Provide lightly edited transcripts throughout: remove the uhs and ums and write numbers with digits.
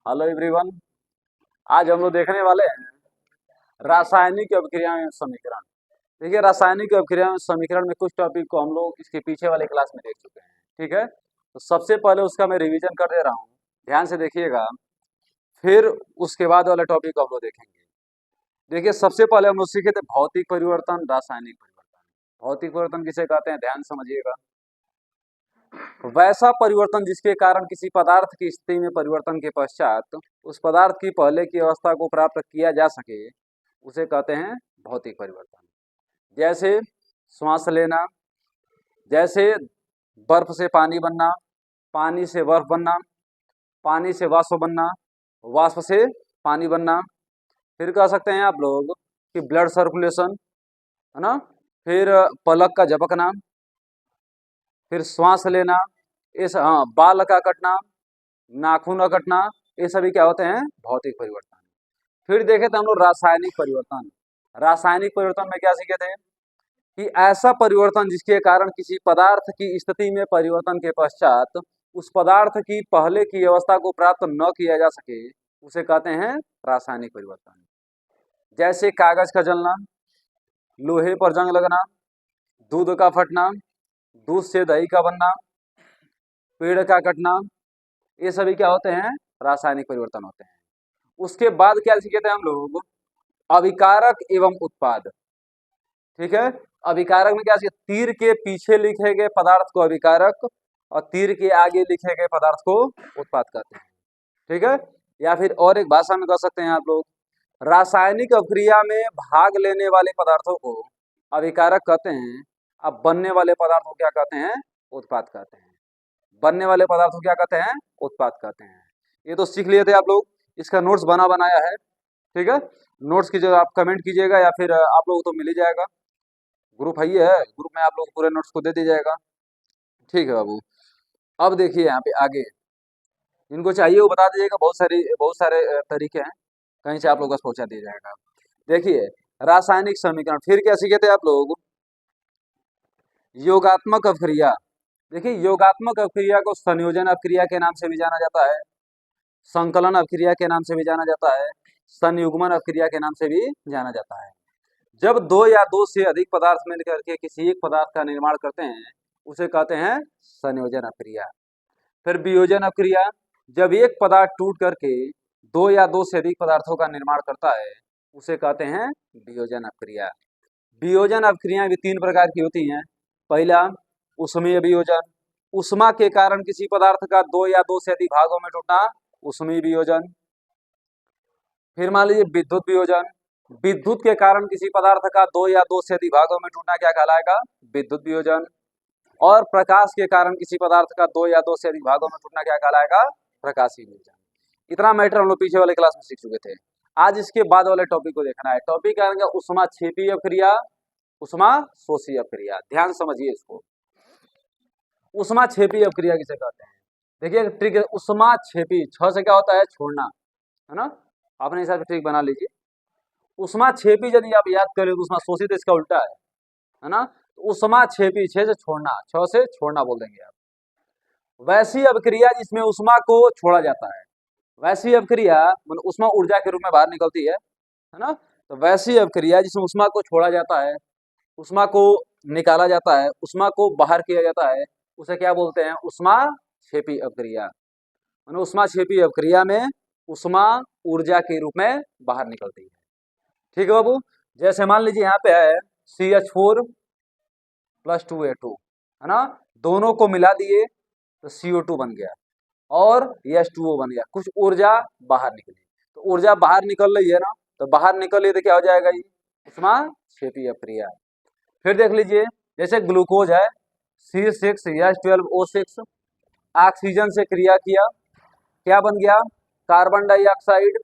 Hello everyone. आज हम लोग देखने वाले हैं रासायनिक अभिक्रिया में समीकरण। देखिए, रासायनिक अभिक्रिया में समीकरण में कुछ टॉपिक को हम लोग इसके पीछे वाले क्लास में देख चुके हैं। ठीक है, तो सबसे पहले उसका मैं रिवीजन कर दे रहा हूँ, ध्यान से देखिएगा। फिर उसके बाद वाले टॉपिक को हम लोग देखेंगे। देखिए, सबसे पहले हम लोग सीखे थे भौतिक परिवर्तन, रासायनिक परिवर्तन। भौतिक परिवर्तन किसे कहते हैं, ध्यान समझिएगा। वैसा परिवर्तन जिसके कारण किसी पदार्थ की स्थिति में परिवर्तन के पश्चात उस पदार्थ की पहले की अवस्था को प्राप्त किया जा सके, उसे कहते हैं भौतिक परिवर्तन। जैसे श्वास लेना, जैसे बर्फ से पानी बनना, पानी से बर्फ बनना, पानी से वाष्प बनना, वाष्प से पानी बनना। फिर कह सकते हैं आप लोग कि ब्लड सर्कुलेशन, है ना। फिर पलक का झपकना, फिर श्वास लेना, इस बाल का कटना, नाखून का कटना, ये सभी क्या होते हैं, भौतिक परिवर्तन। फिर देखे थे हम लोग रासायनिक परिवर्तन। रासायनिक परिवर्तन में क्या सीखे थे कि ऐसा परिवर्तन जिसके कारण किसी पदार्थ की स्थिति में परिवर्तन के पश्चात उस पदार्थ की पहले की अवस्था को प्राप्त न किया जा सके, उसे कहते हैं रासायनिक परिवर्तन। जैसे कागज का जलना, लोहे पर जंग लगना, दूध का फटना, दूध से दही का बनना, पेड़ का कटना, ये सभी क्या होते हैं, रासायनिक परिवर्तन होते हैं। उसके बाद क्या सीखे थे हम लोग, अभिकारक एवं उत्पाद। ठीक है, अभिकारक में क्या सीखे, तीर के पीछे लिखे गए पदार्थ को अभिकारक और तीर के आगे लिखे गए पदार्थ को उत्पाद कहते हैं। ठीक है, या फिर और एक भाषा में कह सकते हैं आप लोग, रासायनिक अभिक्रिया में भाग लेने वाले पदार्थों को अभिकारक कहते हैं। अब बनने वाले पदार्थ को क्या कहते हैं, उत्पाद कहते हैं। बनने वाले पदार्थ को क्या कहते हैं, उत्पाद कहते हैं। ये तो सीख लिए थे आप लोग, इसका नोट्स बना बनाया है। ठीक है, नोट्स की जो आप कमेंट कीजिएगा या फिर आप लोग तो मिल ही जाएगा, ग्रुप है ही है, ग्रुप में आप लोग पूरे नोट्स को दे दी जाएगा। ठीक है बाबू, अब देखिए यहाँ पे आगे इनको चाहिए वो बता दीजिएगा। बहुत सारे तरीके हैं, कहीं से आप लोग बस पहुंचा दिया जाएगा। देखिए, रासायनिक समीकरण। फिर क्या सीखे थे आप लोग, योगात्मक अभिक्रिया। देखिए, योगात्मक अभिक्रिया को संयोजन अभिक्रिया के नाम से भी जाना जाता है, संकलन अभिक्रिया के नाम से भी जाना जाता है, संयुग्मन अभिक्रिया के नाम से भी जाना जाता है। जब दो या दो से अधिक पदार्थ मिलकर के किसी एक पदार्थ का निर्माण करते हैं, उसे कहते हैं संयोजन अभिक्रिया। फिर वियोजन अभिक्रिया, जब एक पदार्थ टूट करके दो या दो से अधिक पदार्थों का निर्माण करता है, उसे कहते हैं वियोजन अभिक्रिया। वियोजन अभिक्रियाएं भी तीन प्रकार की होती हैं। पहला, ऊष्मीय वियोजन, ऊष्मा के कारण किसी पदार्थ का दो या दो से अधिक भागों में टूटना, ऊष्मीय वियोजन। फिर मान लीजिए विद्युत वियोजन, विद्युत के कारण किसी पदार्थ का दो या दो से अधिक भागों में टूटना क्या कहलाएगा, विद्युत वियोजन। और प्रकाश के कारण किसी पदार्थ का दो या दो से अधिक भागों में टूटना क्या कहलाएगा, प्रकाशीय वियोजन। इतना मैटर हम लोग पीछे वाले क्लास में सीख चुके थे। आज इसके बाद वाले टॉपिक को देखना है। टॉपिक क्या है, ऊष्मा क्षेपी अभिक्रिया, ऊष्मा शोषी अभिक्रिया। ध्यान समझिए इसको, ऊष्मा क्षेपी अभिक्रिया किसे कहते हैं। देखिए ट्रिक है, ऊष्मा क्षेपी, छ से क्या होता है, छोड़ना, है ना। अपने हिसाब से ट्रिक बना लीजिए। ऊष्मा क्षेपी यदि आप याद करें तो ऊष्मा शोषी तो इसका उल्टा है ना। तो ऊष्मा क्षेपी, छह से छोड़ना, छ से छोड़ना बोल देंगे आप। वैसी अभिक्रिया जिसमें ऊष्मा को छोड़ा जाता है, वैसी अभिक्रिया मतलब ऊष्मा ऊर्जा के रूप में बाहर निकलती है ना। तो वैसी अभिक्रिया जिसमें ऊष्मा को छोड़ा जाता है, ऊष्मा को निकाला जाता है, ऊष्मा को बाहर किया जाता है, उसे क्या बोलते हैं, ऊष्मा क्षेपी अभिक्रिया। मतलब ऊष्मा क्षेपी अभिक्रिया में ऊष्मा ऊर्जा के रूप में बाहर निकलती है। ठीक है बाबू, जैसे मान लीजिए यहाँ पे है CH4 + 2A2, है ना। दोनों को मिला दिए तो CO2 बन गया और H2O बन गया। कुछ ऊर्जा बाहर निकली, तो ऊर्जा बाहर निकल रही है ना, तो बाहर निकल रही तो क्या हो जाएगा, ये ऊष्मा क्षेपी अभिक्रिया। फिर देख लीजिए, जैसे ग्लूकोज है C6H12O6, ऑक्सीजन से क्रिया किया, क्या बन गया, कार्बन डाइऑक्साइड,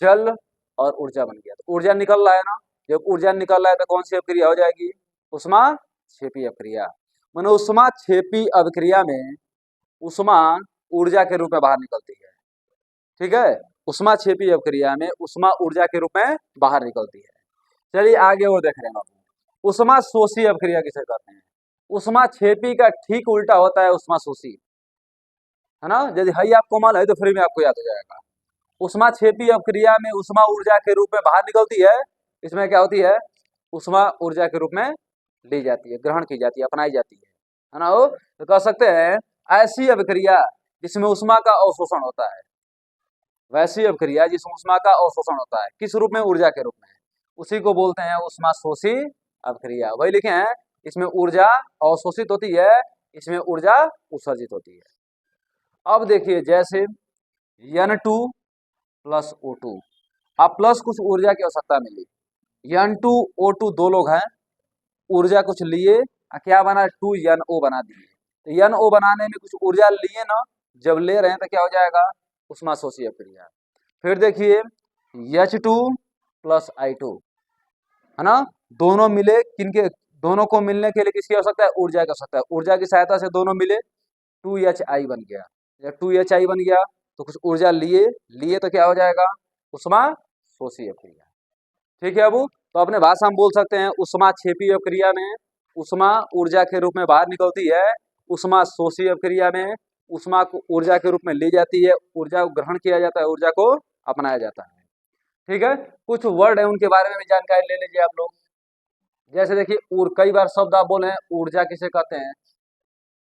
जल और ऊर्जा बन गया। तो ऊर्जा निकल रहा है ना, जब ऊर्जा निकल रहा है तो कौन सी अभिक्रिया हो जाएगी, ऊष्मा क्षेपी अभिक्रिया। माने ऊष्मा क्षेपी अभिक्रिया में ऊष्मा ऊर्जा के रूप में बाहर निकलती है। ठीक है, ऊष्मा क्षेपी अभिक्रिया में ऊष्मा ऊर्जा के रूप में बाहर निकलती है। चलिए आगे और देख रहे हैं बाबू, ऊष्मा शोषी अभिक्रिया किसे कहते हैं। ऊष्मा क्षेपी का ठीक उल्टा होता है ऊष्मा शोषी, है ना। यदि है आपको मालूम है तो फ्री में आपको याद हो जाएगा। उष्माक्षेपी अपक्रिया में उष्मा ऊर्जा के रूप में बाहर निकलती है, इसमें क्या होती है, उष्मा ऊर्जा के रूप में ली जाती है, ग्रहण की जाती है, अपनाई जाती है ना। वो तो कह सकते हैं ऐसी अभिक्रिया जिसमें उष्मा का अवशोषण होता है, वैसी अभिक्रिया जिसमें उष्मा का अवशोषण होता है, किस रूप में, ऊर्जा के रूप में, उसी को बोलते हैं उष्मा शोषी अभिक्रिया। वही लिखे हैं, इसमें ऊर्जा अवशोषित होती है, इसमें ऊर्जा उत्सर्जित होती है। अब देखिए जैसे N2 प्लस O2, अब प्लस कुछ ऊर्जा की आवश्यकता मिली, N2 O2 दो लोग हैं, ऊर्जा कुछ लिए, क्या बना, 2NO बना दिए। तो NO बनाने में कुछ ऊर्जा लिए ना, जब ले रहे हैं तो क्या हो जाएगा, उष्मा शोषी अभिक्रिया। फिर देखिए H2 प्लस I2, है ना, दोनों मिले, किनके, दोनों को मिलने के लिए किसकी आवश्यकता है, ऊर्जा की आवश्यकता है, ऊर्जा की सहायता से दोनों मिले, 2HI बन गया। जब 2HI बन गया तो कुछ ऊर्जा लिए, लिए तो क्या हो जाएगा, उष्मा शोषी अभिक्रिया। ठीक है। अब तो अपने भाषा में बोल सकते हैं उष्मा क्षेपी अभिक्रिया में उष्मा ऊर्जा के रूप में बाहर निकलती है, उष्मा शोषी अभिक्रिया में उष्मा को ऊर्जा के रूप में ली जाती है, ऊर्जा को ग्रहण किया जाता है, ऊर्जा को अपनाया जाता है। ठीक है, कुछ वर्ड है उनके बारे में भी जानकारी ले लीजिए आप लोग। जैसे देखिए कई बार शब्द आप बोले ऊर्जा किसे कहते हैं,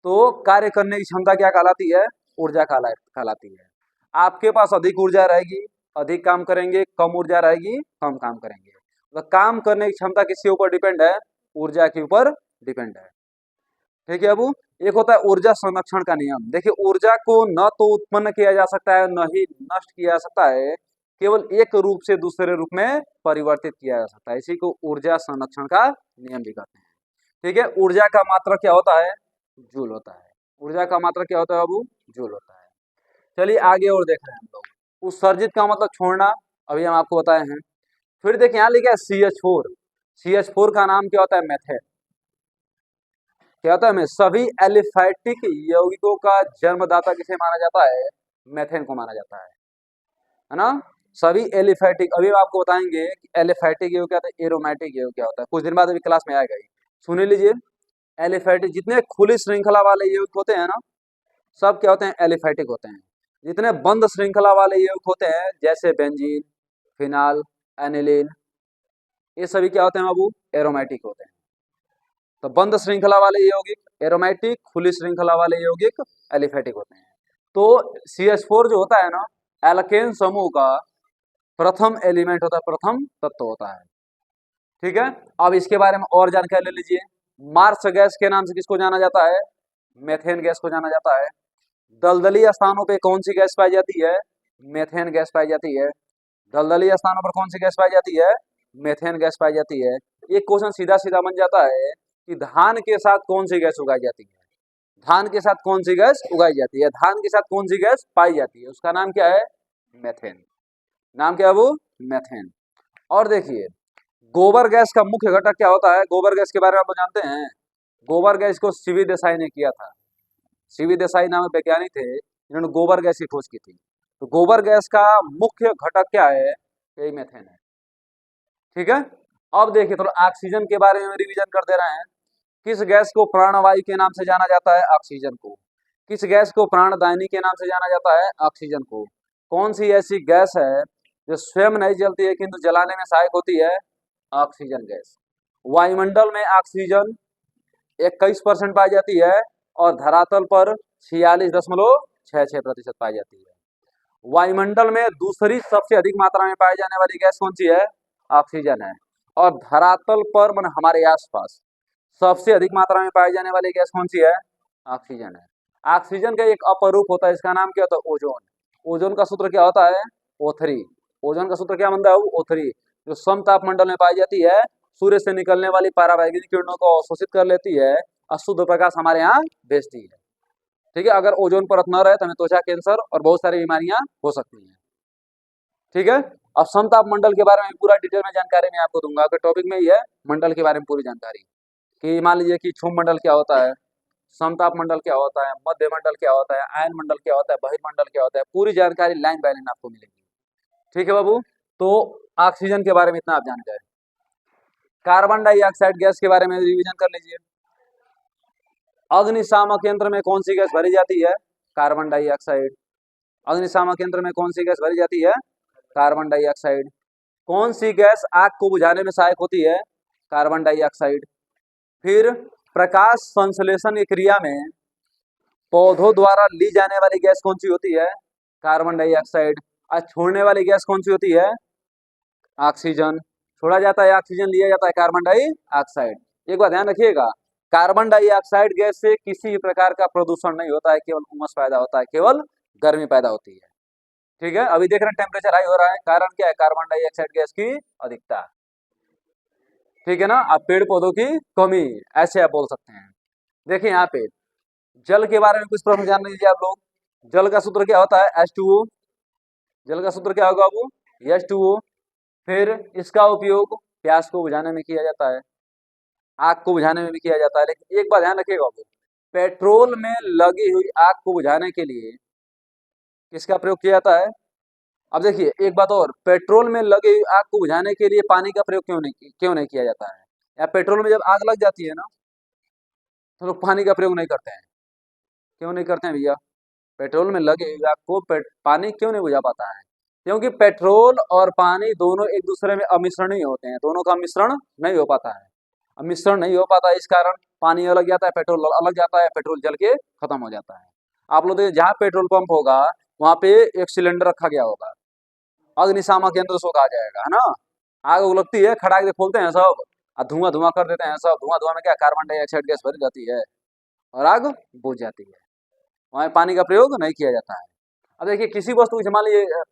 तो कार्य करने की क्षमता क्या कहलाती है, ऊर्जा कहलाती है। आपके पास अधिक ऊर्जा रहेगी, अधिक काम करेंगे, कम ऊर्जा रहेगी, कम काम करेंगे। तो काम करने की क्षमता किसके ऊपर डिपेंड है, ऊर्जा के ऊपर डिपेंड है। ठीक है। अब एक होता है ऊर्जा संरक्षण का नियम। देखिए ऊर्जा को न तो उत्पन्न किया जा सकता है, न ही नष्ट किया जा सकता है, केवल एक रूप से दूसरे रूप में परिवर्तित किया जा सकता है, इसी को ऊर्जा संरक्षण का नियम भी कहते हैं। ठीक है। ऊर्जा का मात्रा क्या होता है, जूल होता है। ऊर्जा का मात्रा क्या होता है बाबू, जूल होता है। चलिए आगे और देख रहे हैं हम लोग। उत्सर्जित का मतलब छोड़ना, अभी हम आपको बताए हैं। फिर देखिए यहाँ लिखा है CH4, CH4 का नाम क्या होता है, मेथेन। क्या होता है, सभी एलिफैटिक यौगिकों का जन्मदाता किसे माना जाता है, मेथेन को माना जाता है ना। सभी एलिफैटिक, अभी हम आपको बताएंगे कि एलिफैटिक यौगिक क्या होता है, एरोमेटिक यौगिक क्या होता है, कुछ दिन बाद अभी क्लास में आएगा ही, सुन लीजिए। एलिफैटिक, जितने खुली श्रृंखला वाले यौगिक होते हैं ना, सब क्या होते हैं, एलिफैटिक होते हैं। जितने बंद श्रृंखला वाले यौगिक होते हैं, जैसे बेंजीन, फिनाल, एनिलीन, ये सभी क्या होते हैं बाबू, एरोमेटिक होते हैं। तो बंद श्रृंखला वाले यौगिक एरोमेटिक, खुली श्रृंखला वाले यौगिक एलिफैटिक होते हैं। तो CH4 जो होता है ना, एल्केन समूह का प्रथम एलिमेंट होता है, प्रथम तत्व होता है। ठीक है। अब इसके बारे में और जानकारी ले लीजिए। मार्स गैस के नाम से किसको जाना जाता है, मेथेन गैस को जाना जाता है। दलदली स्थानों पे कौन सी गैस पाई जाती है, मेथेन गैस पाई जाती है। दलदली स्थानों पर कौन सी गैस पाई जाती है, मेथेन गैस पाई जाती है। एक क्वेश्चन सीधा सीधा बन जाता है कि धान के साथ कौन सी गैस उगाई जाती है, धान के साथ कौन सी गैस उगाई जाती है, धान के साथ कौन सी गैस पाई जाती है, उसका नाम क्या है, मेथेन। नाम क्या है वो, मेथेन। और देखिए गोबर गैस का मुख्य घटक क्या होता है, गोबर गैस के बारे में आप जानते हैं। गोबर गैस को सीवी देसाई ने किया था। सीवी देसाई नाम वैज्ञानिक थे, इन्होंने गोबर गैस की खोज की थी। तो गोबर गैस का मुख्य घटक क्या है, यही मेथेन है। ठीक है। अब देखिए थोड़ा ऑक्सीजन के बारे में रिवीजन कर दे रहे हैं। किस गैस को प्राणवायु के नाम से जाना जाता है, ऑक्सीजन को। किस गैस को प्राणदायिनी के नाम से जाना जाता है, ऑक्सीजन को। कौन सी ऐसी गैस है जो स्वयं नहीं जलती है किंतु जलाने में सहायक होती है, ऑक्सीजन गैस। वायुमंडल में ऑक्सीजन 21% पाई जाती है और धरातल पर 46.66% पाई जाती है। वायुमंडल में दूसरी सबसे अधिक मात्रा में पाई जाने वाली गैस कौन सी है, ऑक्सीजन है। और धरातल पर मन हमारे आसपास सबसे अधिक मात्रा में पाई जाने वाली गैस कौन सी है, ऑक्सीजन है। ऑक्सीजन का एक अपरूप होता है, इसका नाम क्या होता है, ओजोन। ओजोन का सूत्र क्या होता है, O3। ओजोन का सूत्र क्या बनता है, O3, जो समतापमंडल में पाई जाती है, सूर्य से निकलने वाली पराबैंगनी किरणों को अवशोषित कर लेती है, अशुद्ध प्रकाश हमारे यहाँ भेजती है। ठीक है। अगर ओजोन परत न रहे तो हमें त्वचा कैंसर और बहुत सारी बीमारियां हो सकती हैं। ठीक है। अब समताप मंडल के बारे में पूरा डिटेल में जानकारी मैं आपको दूंगा, अगर टॉपिक में ही है मंडल के बारे में पूरी जानकारी, कि मान लीजिए कि क्षोभ मंडल क्या होता है, समताप मंडल क्या होता है, मध्य मंडल क्या होता है, आयन मंडल क्या होता है, बहिर्मंडल क्या होता है, पूरी जानकारी लाइन बाय लाइन आपको मिलेगी। ठीक है बाबू। तो ऑक्सीजन के बारे में इतना आप जान गए। कार्बन डाइऑक्साइड गैस के बारे में रिवीजन कर लीजिए। अग्निशामक यंत्र में कौन सी गैस भरी जाती है, कार्बन डाइऑक्साइड। अग्निशामक यंत्र में कौन सी गैस भरी जाती है? Carbon dioxide. कौन सी गैस आग को बुझाने में सहायक होती है? Carbon dioxide. फिर प्रकाश संश्लेषण की क्रिया में पौधों द्वारा ली जाने वाली गैस कौन सी होती है? Carbon dioxide. और छोड़ने वाली गैस कौन सी होती है? ऑक्सीजन। छोड़ा जाता है ऑक्सीजन, लिया जाता है कार्बन डाइऑक्साइड। एक बात ध्यान रखिएगा, कार्बन डाइऑक्साइड गैस से किसी प्रकार का प्रदूषण नहीं होता है, केवल उमस पैदा होता है, केवल गर्मी पैदा होती है। ठीक है, अभी देख रहे हैं टेम्परेचर हाई हो रहा है, कारण क्या है? कार्बन डाइऑक्साइड गैस की अधिकता। ठीक है ना, आप पेड़ पौधों की कमी, ऐसे आप बोल सकते हैं। देखिए यहाँ पे जल के बारे में कुछ प्रश्न जान लीजिए आप लोग। जल का सूत्र क्या होता है? H2O। जल का सूत्र क्या होगा वो? H2O। फिर इसका उपयोग प्यास को बुझाने में किया जाता है, आग को बुझाने में भी किया जाता है। लेकिन एक बात ध्यान रखिएगा, पेट्रोल में लगी हुई आग को बुझाने के लिए किसका प्रयोग किया जाता है? अब देखिए एक बात और, पेट्रोल में लगी हुई आग को बुझाने के लिए पानी का प्रयोग क्यों नहीं किया जाता है? या पेट्रोल में जब आग लग जाती है ना, तो लोग पानी का प्रयोग नहीं करते हैं। क्यों नहीं करते हैं भैया? पेट्रोल में लगे हुई आग को पानी क्यों नहीं बुझा पाता है? क्योंकि पेट्रोल और पानी दोनों एक दूसरे में अमिश्रणीय होते हैं, दोनों का मिश्रण नहीं हो पाता है। मिश्रण नहीं हो पाता, इस कारण पानी अलग जाता है, पेट्रोल अलग जाता है, पेट्रोल जल के खत्म हो जाता है। आप लोग देखिए, जहाँ पेट्रोल पंप होगा वहां पे एक सिलेंडर रखा गया होगा, अग्निशामक यंत्र उसको कहा जाएगा, है ना। आग उग लगती है, खड़ाक से खोलते हैं सब, और धुआं धुआं कर देते हैं सब। धुआं धुआं में क्या, कार्बन डाइऑक्साइड गैस भरी जाती है और आग बुझ जाती है। वहाँ पानी का प्रयोग नहीं किया जाता है। अब देखिए किसी वस्तु की, मान लीजिए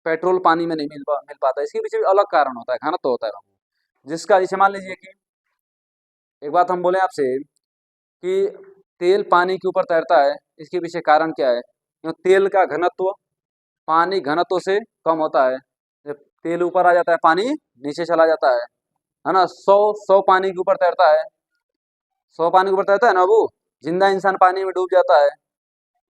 पेट्रोल पानी में नहीं मिल पाता, इसके पीछे भी अलग कारण होता है, घनत्व तो होता है जिसका, जैसे मान लीजिए कि एक बात हम बोले आपसे कि तेल पानी के ऊपर तैरता है, इसके पीछे कारण क्या है? तेल का घनत्व पानी घनत्व से कम होता है। जब तेल ऊपर आ जाता है, पानी नीचे चला जाता है ना। 100 पानी के ऊपर तैरता है, 100 पानी के ऊपर तैरता है ना, वो जिंदा इंसान पानी में डूब जाता है,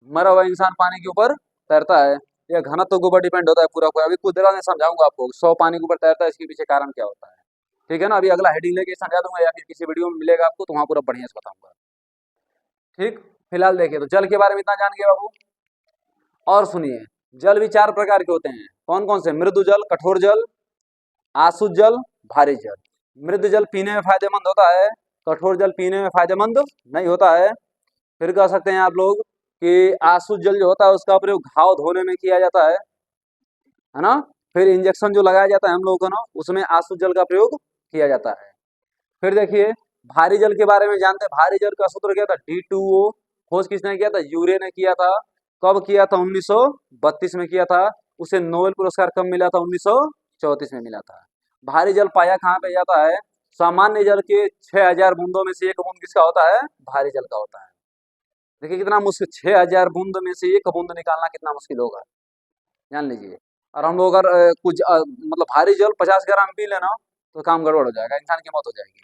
मरा हुआ इंसान पानी के ऊपर तैरता है। यह घनत्व के ऊपर डिपेंड होता है पूरा पूरा। अभी कुछ देर में समझाऊंगा आपको 100 पानी के ऊपर तैरता है, इसके पीछे कारण क्या होता है। ठीक है ना, अभी अगला हेडिंग लेके समझा दूंगा, या फिर किसी वीडियो में मिलेगा आपको तो वहां पूरा बढ़िया से बताऊंगा। ठीक, फिलहाल देखिए तो जल के बारे में इतना जान गए बाबू। और सुनिए, जल भी 4 प्रकार के होते हैं। कौन कौन से? मृदु जल, कठोर जल, आसु जल, भारी जल। मृदु जल पीने में फायदेमंद होता है, कठोर जल पीने में फायदेमंद नहीं होता है। फिर कह सकते हैं आप लोग कि आसु जल जो होता है उसका प्रयोग घाव धोने में किया जाता है ना। फिर इंजेक्शन जो लगाया जाता है हम लोगों को ना, उसमें आसु जल का प्रयोग किया जाता है। फिर देखिए भारी जल के बारे में जानते हैं। भारी जल का सूत्र क्या था? D2O। खोज किसने किया था? यूरे ने किया था। कब किया था? 1932 में किया था। उसे नोबेल पुरस्कार कब मिला था? 1934 में मिला था। भारी जल पाया कहाँ पे जाता है? सामान्य जल के 6000 बूंदों में से एक बूंद किसका होता है? भारी जल का होता है। देखिए कितना मुश्किल, 6000 बूंद में से एक बूंद निकालना कितना मुश्किल होगा, जान लीजिए। और हम लोग अगर मतलब भारी जल 50 ग्राम पी लेना तो काम गड़बड़ हो जाएगा, इंसान की मौत हो जाएगी।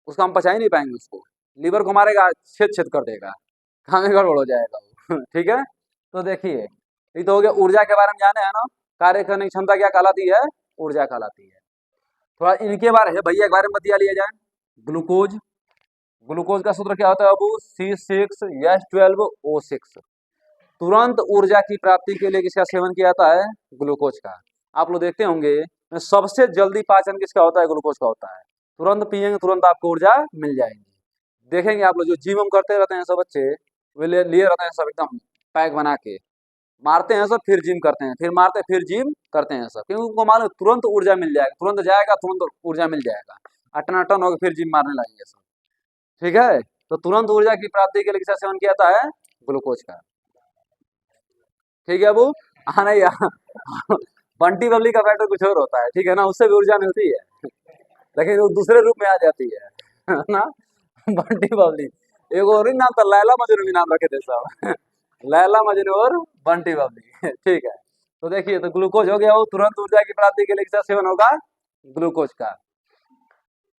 उसको हम पचा ही नहीं पाएंगे, उसको लीवर को मारेगा, छेद छेद कर देगा, काम ही गड़बड़ हो जाएगा वो। ठीक है, तो देखिए ये तो हो गया। ऊर्जा के बारे में जाने हैं ना, कार्य करने की क्षमता क्या कहलाती है? ऊर्जा कहलाती है। थोड़ा इनके बारे में भैया के बारे में बतिया लिया जाए। ग्लूकोज, ग्लूकोज का सूत्र क्या होता है बाबू? C6H12O6। तुरंत ऊर्जा की प्राप्ति के लिए किसका सेवन किया जाता है? ग्लूकोज का। आप लोग देखते होंगे सबसे जल्दी पाचन किसका होता है? ग्लूकोज का होता है। तुरंत पिएंगे तुरंत आपको ऊर्जा मिल जाएगी। देखेंगे आप लोग जो जिम करते रहते हैं सब बच्चे, वे लिए रहते हैं सब एकदम पैक बना के, मारते हैं सब, फिर जिम करते हैं, फिर मारते फिर जिम करते हैं सब, क्योंकि उनको मालूम तुरंत ऊर्जा मिल जाएगा, तुरंत जाएगा तुरंत ऊर्जा मिल जाएगा, अटनाटन होकर फिर जिम मारने लगेंगे सब। ठीक है, तो तुरंत ऊर्जा की प्राप्ति के लिए किसका सेवन किया जाता है? ग्लूकोज का। ठीक है वो आना ही बंटी बबली का बैटर कुछ और होता है, ठीक है ना, उससे भी ऊर्जा मिलती है, लेकिन वो दूसरे रूप में आ जाती है ना। बंटी बबली, एक और ही नाम था, लैला मजनू भी नाम रखे थे सब। लैला मजनू और बंटी बबली। ठीक है, तो देखिए तो ग्लूकोज हो गया, वो तुरंत ऊर्जा की प्राप्ति के लिए किसका सेवन होगा? ग्लूकोज का।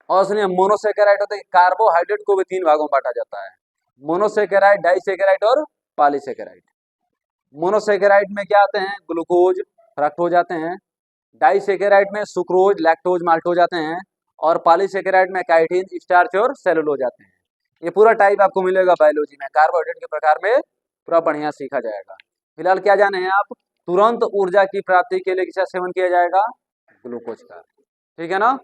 और सुनिए मोनोसेकेराइड होते हैं, कार्बोहाइड्रेट को भी 3 भागों में बांटा जाता है, मोनोसेकेराइड, डाइसेकेराइड और पॉलीसेकेराइड। मोनोसेकेराइड में क्या आते हैं? ग्लूकोज, फ्रक्टोज आते हैं। डाइसेकेराइड में सुक्रोज, लैक्टोज, माल्टोज आते हैं। और पॉलीसेकेराइड में काइटिन, स्टार्च और सेलुलोज आते हैं। ये पूरा टाइप आपको मिलेगा बायोलॉजी में, कार्बोहाइड्रेट के प्रकार में पूरा बढ़िया सीखा जाएगा। फिलहाल क्या जाने हैं आप? तुरंत ऊर्जा की प्राप्ति के लिए किसका सेवन किया जाएगा? ग्लूकोज का। ठीक है ना।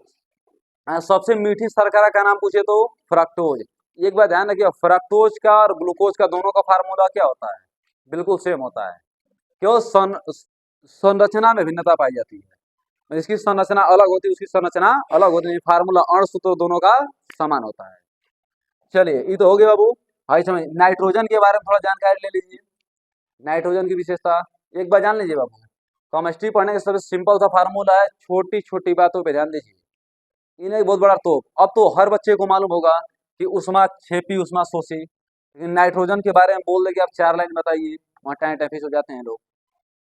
सबसे मीठी शर्करा का नाम पूछे तो फ्रक्टोज। एक बात ध्यान रखिए, फ्रक्टोज का और ग्लूकोज का दोनों का फार्मूला क्या होता है? बिल्कुल सेम होता है। क्यों? संरचना में भिन्नता पाई जाती है, इसकी संरचना अलग होती है, उसकी संरचना अलग होती है, फार्मूला अणुसूत्र दोनों का समान होता है। चलिए ये तो हो गया बाबू। भाई समझ, नाइट्रोजन के बारे में थोड़ा जानकारी ले लीजिए। नाइट्रोजन की विशेषता एक बार जान लीजिए बाबू। केमिस्ट्री पढ़ने का सबसे सिंपल सा फार्मूला है, छोटी छोटी बातों पे ध्यान दीजिए। इन्हें बहुत बड़ा तोप, अब तो हर बच्चे को मालूम होगा कि उष्मा छेपी उष्मा शोषी, लेकिन नाइट्रोजन के बारे में बोल दे कि आप 4 लाइन बताइए, वहाँ टाइम टाइफिस हो जाते हैं लोग,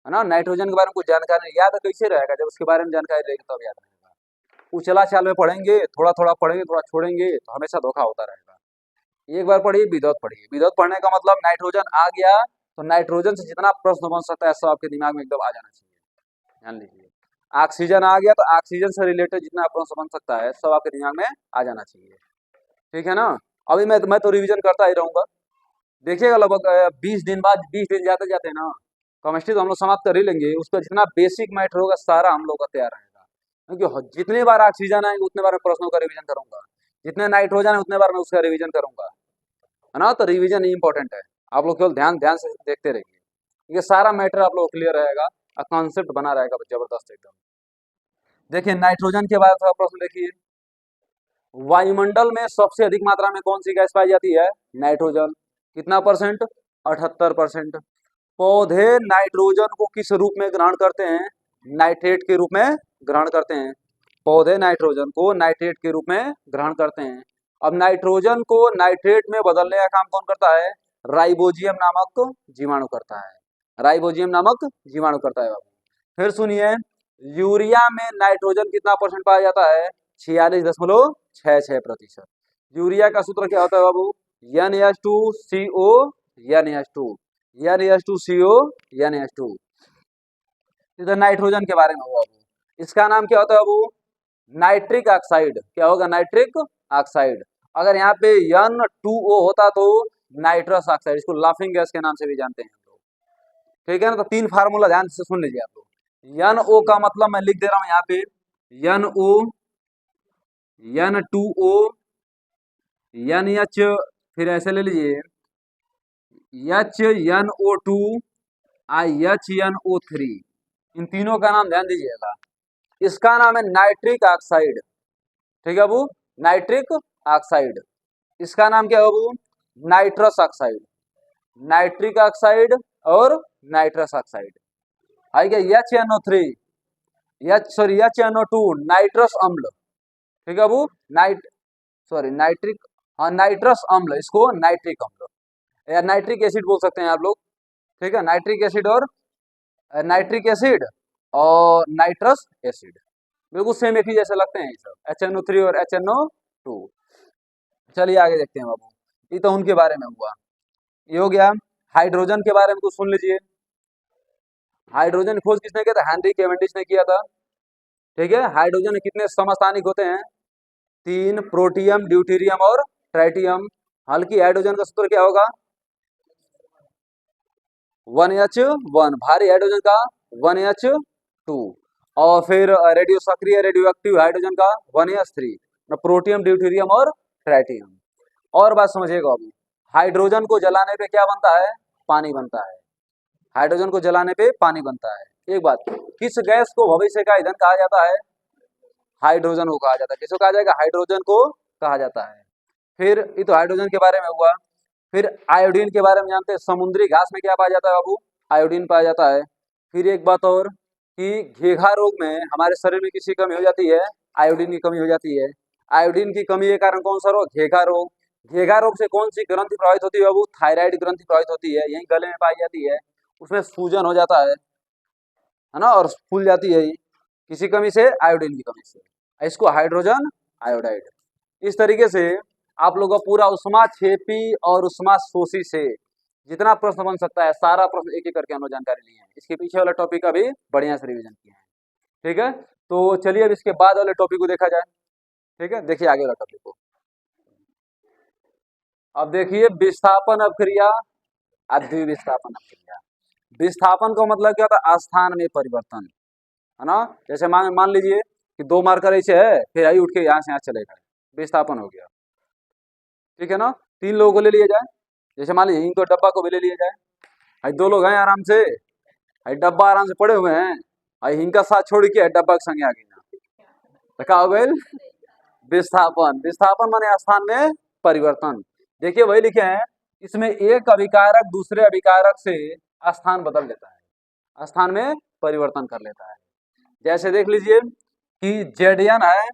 है ना। नाइट्रोजन के बारे में कुछ जानकारी नहीं, याद कैसे रहेगा? जब उसके बारे में जानकारी रहेगी तब याद रहेगा। उछला चाल में पढ़ेंगे, थोड़ा थोड़ा पढ़ेंगे, थोड़ा छोड़ेंगे, तो हमेशा धोखा होता रहेगा। एक बार पढ़िए विदौत पढ़िए, विदौत पढ़ने का मतलब नाइट्रोजन आ गया तो नाइट्रोजन से जितना प्रश्न बन सकता है सब आपके दिमाग में एकदम आ जाना चाहिए। ध्यान लीजिए, ऑक्सीजन आ गया तो ऑक्सीजन से रिलेटेड जितना प्रश्न बन सकता है सब आपके दिमाग में आ जाना चाहिए। ठीक है ना। अभी मैं तो रिवीजन करता ही रहूंगा। देखिएगा लगभग 20 दिन बाद, 20 दिन जाते जाते ना केमिस्ट्री तो हम लोग समाप्त कर ही लेंगे, उसका जितना बेसिक मैटर होगा सारा हम लोग का तैयार रहेगा। क्योंकि जितने बार ऑक्सीजन आएंगे उतने बार मैं प्रश्नों का रिवीजन करूंगा, जितने नाइट्रोजन है उतने बार मैं उसका रिवीजन करूंगा, है ना। तो रिवीजन ही इंपॉर्टेंट है, आप लोग केवल ध्यान ध्यान से देखते रहिए, ये सारा मैटर आप लोग क्लियर रहेगा और कॉन्सेप्ट बना रहेगा जबरदस्त एकदम। देखिए नाइट्रोजन के बाद थोड़ा प्रश्न देखिए, वायुमंडल में सबसे अधिक मात्रा में कौन सी गैस पाई जाती है? नाइट्रोजन। कितना परसेंट? 78%। पौधे नाइट्रोजन को किस रूप में ग्रहण करते हैं? नाइट्रेट के रूप में ग्रहण करते हैं। पौधे नाइट्रोजन को नाइट्रेट के रूप में ग्रहण करते हैं। अब नाइट्रोजन को नाइट्रेट में बदलने का काम कौन करता है? राइबोजियम नामक जीवाणु करता है। राइबोजियम नामक जीवाणु करता है बाबू। फिर सुनिए, यूरिया में नाइट्रोजन कितना परसेंट पाया जाता है? 46.66%। यूरिया का सूत्र क्या होता है बाबू? NH2CO NH2 NH2CO NH2। इधर नाइट्रोजन के बारे में हुआ बाबू, इसका नाम क्या होता है बाबू? Nitric oxide. क्या होगा? Nitric oxide. अगर यहाँ पे N2O होता तो नाइट्रस ऑक्साइड, इसको लाफिंग गैस के नाम से भी जानते हैं हम लोग। ठीक है ना। तो 3 फार्मूला ध्यान से सुन लीजिए आप लोग। NO का मतलब मैं लिख दे रहा हूं यहाँ पे, NO N2O NH, फिर ऐसे ले लीजिए HNO2 HNO3। इन तीनों का नाम ध्यान दीजिएगा, इसका नाम है नाइट्रिक ऑक्साइड। ठीक है बाबू, नाइट्रिक ऑक्साइड। इसका नाम क्या है बाबू? Nitrous oxide. नाइट्रिक ऑक्साइड और नाइट्रस ऑक्साइड। आएगा HNO3 HNO2 नाइट्रस अम्ल। ठीक है बाबू, नाइट्रिक, हाँ नाइट्रस अम्ल, इसको नाइट्रिक अम्ल या नाइट्रिक एसिड बोल सकते हैं आप लोग। ठीक है, नाइट्रिक एसिड और नाइट्रिक एसिड और नाइट्रस एसिड बिल्कुल सेम एक ही जैसे लगते हैं ये सब, HNO3 और HNO2। चलिए आगे देखते हैं बाबू, ये तो उनके बारे में हुआ, ये हो गया। हाइड्रोजन के बारे में कुछ सुन लीजिए। हाइड्रोजन खोज किसने किया था? हेनरी कैवेंडिश ने किया था। ठीक है, हाइड्रोजन में कितने समस्थानिक होते हैं? 3, प्रोटियम, ड्यूटेरियम और ट्राइटियम। हल्की हाइड्रोजन का सूत्र क्या होगा? 1H1। भारी हाइड्रोजन का 1H2। और फिर रेडियो सक्रिय रेडियो एक्टिव हाइड्रोजन का 1H3। प्रोटियम, ड्यूटेरियम और ट्राइटियम। और बात समझिएगा अभी, हाइड्रोजन को जलाने पे क्या बनता है? पानी बनता है। हाइड्रोजन को जलाने पे पानी बनता है। एक बात, किस गैस को भविष्य का ईंधन कहा जाता है? हाइड्रोजन को कहा जाता है। किसको कहा जाएगा? हाइड्रोजन को कहा जाता है। फिर ये तो हाइड्रोजन के बारे में हुआ। फिर आयोडीन के बारे में जानते हैं, समुद्री घास में क्या पाया जाता है बाबू? आयोडीन पाया जाता है। फिर एक बात और कि घेघा रोग में हमारे शरीर में किसी कमी हो जाती है? आयोडीन की कमी हो जाती है। आयोडीन की कमी के कारण कौन सा रोग? घेघा रोग। घेघा रोग से कौन सी ग्रंथि प्रभावित होती है बाबू? थायराइड ग्रंथि प्रभावित होती है, यही गले में पाई जाती है। उसमें सूजन हो जाता है ना, और फूल जाती है किसी कमी से? आयोडीन की कमी से। इसको हाइड्रोजन आयोडाइड। इस तरीके से आप लोगों का पूरा उष्मा छेपी और उष्मा शोषी से जितना प्रश्न बन सकता है सारा प्रश्न एक एक करके हम लोग जानकारी लिए हैं। इसके पीछे वाला टॉपिक का भी बढ़िया से रिवीजन किया है। ठीक है, तो चलिए अब इसके बाद वाले टॉपिक को देखा जाए। ठीक है, देखिए आगे वाला टॉपिक को। अब देखिए विस्थापन अभिक्रिया, द्विविस्थापन अभिक्रिया। विस्थापन का मतलब क्या होता है, स्थान में परिवर्तन, है ना। जैसे मान मान लीजिए कि 2 मार्कर ऐसे है, फिर आई उठ के यहाँ से यहाँ चले गए, विस्थापन हो गया, ठीक है ना। 3 लोगों को ले लिया जाए, जैसे मान लीजिए इनको डब्बा को भी ले लिया जाए, आई 2 लोग हैं आराम से, आई डब्बा आराम से पड़े हुए हैं, आई इनका साथ छोड़ के डब्बा के संगे आ गई ना, तो क्या हो गई, विस्थापन। विस्थापन माने स्थान में परिवर्तन। देखिए वही लिखे हैं, इसमें एक अभिकारक दूसरे अभिकारक से स्थान बदल लेता है, स्थान में परिवर्तन कर लेता है। जैसे देख लीजिए कि जेडन है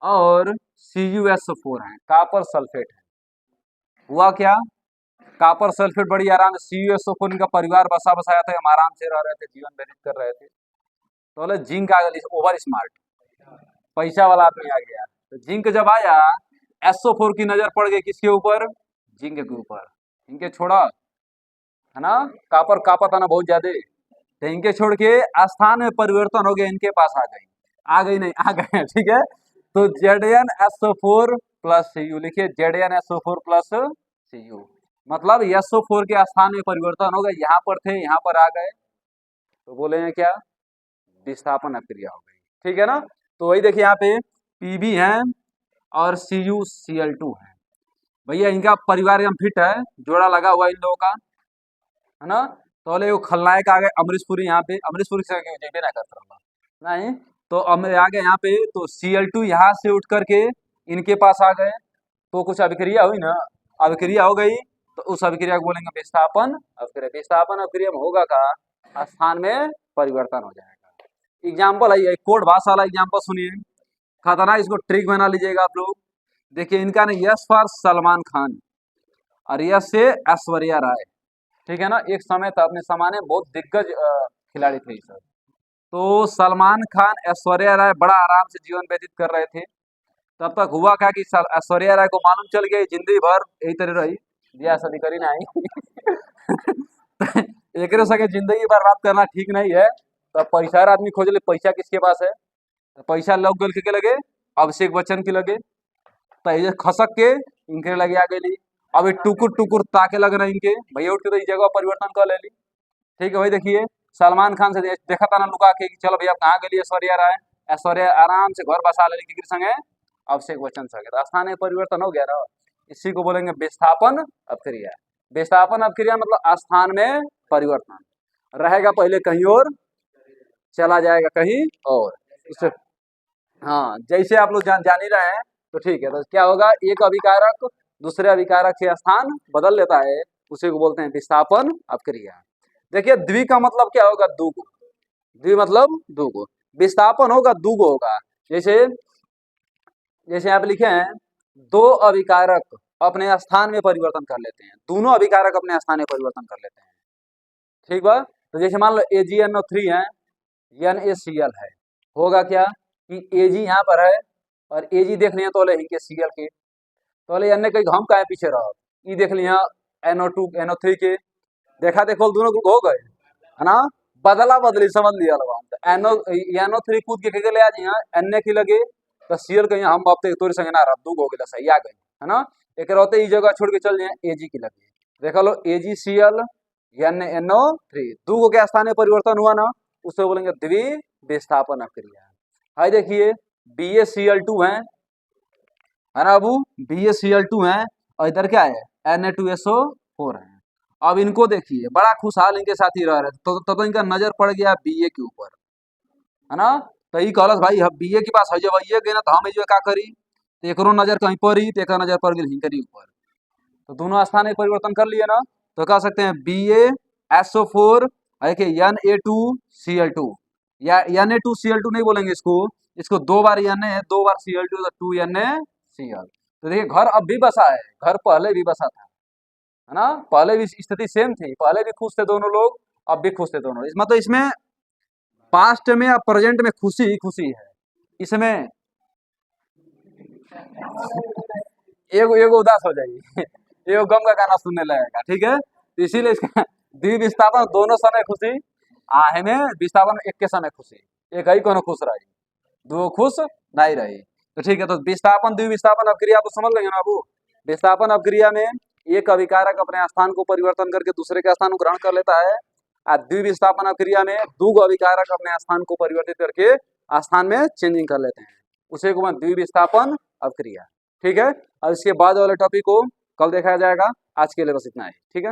और CuSO4 है, कापर सल्फेट है। हुआ क्या, कापर सल्फेट बड़ी आराम से, CuSO4 इनका परिवार बसा बसाया था, हम आराम से रह रहे थे, जीवन व्यतीत कर रहे थे। तो बोले जिंक आ गई, ओवर स्मार्ट, पैसा वाला आदमी आ गया। तो जिंक जब आया, SO4 की नजर पड़ गई किसके ऊपर, जिंक के ऊपर, इनके छोड़ा, है ना, कापर कापा था ना बहुत ज्यादा, तो इनके छोड़ के स्थान में परिवर्तन हो गया, इनके पास आ गई नहीं, आ गए, ठीक है। तो ZnSO4 प्लस Cu लिखिए, ZnSO4 प्लस Cu, मतलब SO4 के स्थान में परिवर्तन हो गया, यहाँ पर थे यहाँ पर आ गए, तो बोले क्या, विस्थापन अक्रिया हो गई, ठीक है ना। तो वही देखिए यहाँ पे Pb है और CuCl2 है, भैया इनका परिवार एकदम फिट है, जोड़ा लगा हुआ इन लोगों का, है ना। तो बोले वो खलनायक आ गए अमरीश पुरी, यहाँ पे अमरीश पुरी से जेबे ना करता रहा नहीं, तो आ गए यहाँ पे, तो Cl2 यहाँ से उठ करके इनके पास आ गए, तो कुछ अभिक्रिया हुई ना, अभिक्रिया हो गई, तो उस अभिक्रिया को बोलेंगे विस्थापन अभिक्रिया। विस्थापन अभिक्रिया में होगा का, स्थान में परिवर्तन हो जाएगा। एग्जाम्पल है, कोड भाषा वाला एग्जाम्पल सुनिए, खतरनाक, इसको ट्रिक बना लीजिएगा आप लोग। देखिए इनका ना यस फॉर सलमान खान और यस से ऐश्वर्या राय, ठीक है ना। एक समय था, अपने जमाने बहुत दिग्गज खिलाड़ी थे सर। तो सलमान खान ऐश्वर्या राय बड़ा आराम से जीवन व्यतीत कर रहे थे। तब तक हुआ क्या कि ऐश्वर्या राय को मालूम चल गया जिंदगी भर यही तरह रही, बियाह शादी करी ना आई एक संगे जिंदगी बर्बाद करना ठीक नहीं है। तो पैसा आदमी खोज ले, पैसा किसके पास है, तो पैसा लोग गल के लगे, अभिषेक बच्चन के लगे, तो ये खसक के इनके लगे आ गई। अभी टुकुर टुकुर ताके लग रहे इनके, भैया उठ के तो इस जगह परिवर्तन कर ले ली, ठीक है। भाई देखिए सलमान खान से देखा था ना लुका के कि चलो भैया कहाँ गई ऐश्वर्या राय, ऐश्वर्या आराम से घर बसा ले किसी संगे, अभिषेक बच्चन संगे, तो स्थान में परिवर्तन हो गया ना। इसी को बोलेंगे विस्थापन अभिक्रिया। विस्थापन अभिक्रिया मतलब स्थान में परिवर्तन, रहेगा पहले कहीं और, चला जाएगा कहीं और, इसे हाँ जैसे आप लोग जान ही रहे हैं, तो ठीक है। तो क्या होगा, एक अभिकारक दूसरे अभिकारक से स्थान बदल लेता है, उसी को बोलते हैं विस्थापन अभिक्रिया। देखिए द्वि का मतलब क्या होगा, दुगो, द्वि मतलब दुगो, विस्थापन होगा दुगो होगा। जैसे जैसे आप लिखे हैं, दो अभिकारक अपने स्थान में परिवर्तन कर लेते हैं, दोनों अभिकारक अपने स्थान में परिवर्तन कर लेते हैं, ठीक बा। तो जैसे मान लो AgNO3 है, NaCl है, होगा क्या कि Ag यहाँ पर है और Ag देख लिया तो के Cl के, तो अन्य कहीं हम काहे पीछे रहो, ई देख लिया NO2 NO3 के, देखा देखो दोनों ग्रुप हो गए, है ना, बदला बदली समझ लिया NO3 कूद के ले आज यहाँ अन्य की लगे, तो Cl कहीं हम बापते तोरी संगे ना रह हो गया सही आ गई, है ना। एक रहते इस जगह छोड़ के चल जाए Ag की लगे, देखा लो AgCl NaNO3 दो के स्थान में परिवर्तन हुआ ना, उसे बोलेंगे द्वि विस्थापन अभिक्रिया। हाय देखिए BaCl2 है ना अबू, BaCl2 है और इधर क्या है Na2SO4 है। अब इनको देखिए बड़ा खुशहाल इनके साथ ही रह रहे थे, तो इनका नजर पड़ गया Ba के ऊपर, है ना। तो ये कहलस भाई हम Ba के पास है जब ये गए ना, तो हम जो क्या करी, तो एक नजर कहीं पर ही, तो एक नजर पड़ गई हिंकरी ऊपर, तो दोनों स्थान में परिवर्तन कर लिए ना, तो कह सकते हैं BaSO4 Na2Cl2, या Na2Cl2 नहीं बोलेंगे इसको, इसको दो बार Na है, दो बार Cl2, तो 2NaCl। तो देखिए घर अब भी बसा है, घर पहले भी बसा था, है ना, पहले भी स्थिति सेम थी, पहले भी खुश थे दोनों लोग, अब भी खुश थे दोनों। इस मतलब इसमें पास्ट में या प्रेजेंट में खुशी ही खुशी है, इसमें एगो एगो उदास हो जाएगी एगो गम का गाना सुनने लगेगा, ठीक है। तो इसीलिए इसका द्वि विस्थापन दोनों समय खुशी, आहे में विस्थापन एक के समय खुशी, एक ही कोनो खुश रही, दो खुश नहीं रही, तो ठीक है। तो विस्थापन द्वि विस्थापन अभिक्रिया तो समझ लेंगे ना अबू। विस्थापन अभिक्रिया में एक अभिकारक अपने स्थान को परिवर्तन करके दूसरे के स्थान को ग्रहण कर लेता है, द्विविस्थापन अभिक्रिया में दो अभिकारक अपने स्थान को परिवर्तित करके स्थान में चेंजिंग कर लेते हैं, उसे को द्विविस्थापन अभिक्रिया। ठीक है, अब इसके बाद वाले टॉपिक को कल देखा जाएगा। आज के लिए बस इतना ही। ठीक है।